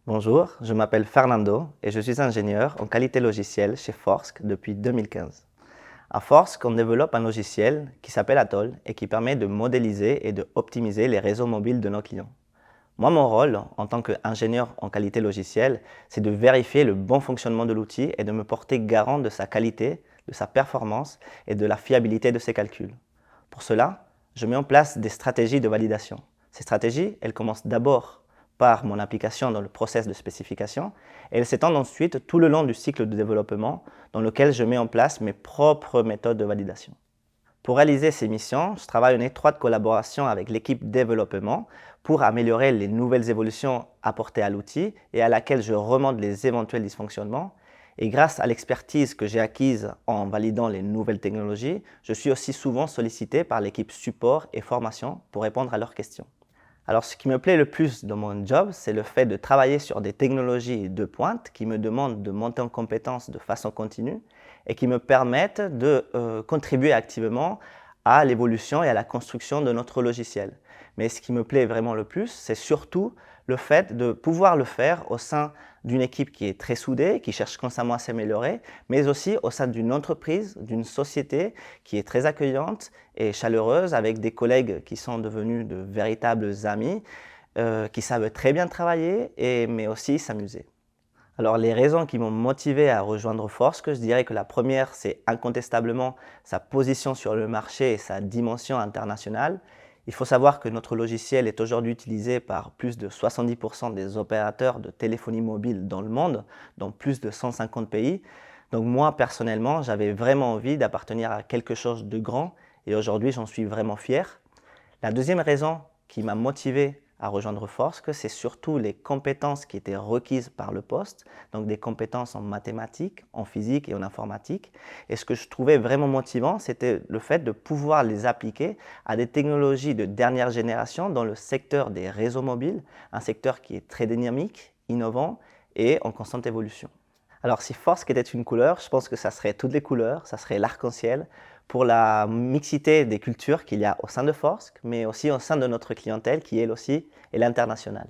Bonjour, je m'appelle Fernando et je suis ingénieur en qualité logicielle chez Forsk depuis 2015. À Forsk, on développe un logiciel qui s'appelle Atoll et qui permet de modéliser et de optimiser les réseaux mobiles de nos clients. Moi, mon rôle en tant qu'ingénieur en qualité logicielle, c'est de vérifier le bon fonctionnement de l'outil et de me porter garant de sa qualité, de sa performance et de la fiabilité de ses calculs. Pour cela, je mets en place des stratégies de validation. Ces stratégies, elles commencent d'abord par mon application dans le process de spécification et elles s'étendent ensuite tout le long du cycle de développement dans lequel je mets en place mes propres méthodes de validation. Pour réaliser ces missions, je travaille en étroite collaboration avec l'équipe développement pour améliorer les nouvelles évolutions apportées à l'outil et à laquelle je remonte les éventuels dysfonctionnements. Et grâce à l'expertise que j'ai acquise en validant les nouvelles technologies, je suis aussi souvent sollicité par l'équipe support et formation pour répondre à leurs questions. Alors, ce qui me plaît le plus dans mon job, c'est le fait de travailler sur des technologies de pointe qui me demandent de monter en compétences de façon continue et qui me permettent de contribuer activement à l'évolution et à la construction de notre logiciel. Mais ce qui me plaît vraiment le plus, c'est surtout le fait de pouvoir le faire au sein d'une équipe qui est très soudée, qui cherche constamment à s'améliorer, mais aussi au sein d'une entreprise, d'une société qui est très accueillante et chaleureuse, avec des collègues qui sont devenus de véritables amis, qui savent très bien travailler, mais aussi s'amuser. Alors les raisons qui m'ont motivé à rejoindre Forsk, je dirais que la première, c'est incontestablement sa position sur le marché et sa dimension internationale. Il faut savoir que notre logiciel est aujourd'hui utilisé par plus de 70% des opérateurs de téléphonie mobile dans le monde, dans plus de 150 pays. Donc moi, personnellement, j'avais vraiment envie d'appartenir à quelque chose de grand et aujourd'hui, j'en suis vraiment fier. La deuxième raison qui m'a motivé à rejoindre Forsk, c'est surtout les compétences qui étaient requises par le poste, donc des compétences en mathématiques, en physique et en informatique. Et ce que je trouvais vraiment motivant, c'était le fait de pouvoir les appliquer à des technologies de dernière génération dans le secteur des réseaux mobiles, un secteur qui est très dynamique, innovant et en constante évolution. Alors si Forsk était une couleur, je pense que ça serait toutes les couleurs, ça serait l'arc-en-ciel pour la mixité des cultures qu'il y a au sein de Forsk, mais aussi au sein de notre clientèle qui elle aussi est l'international.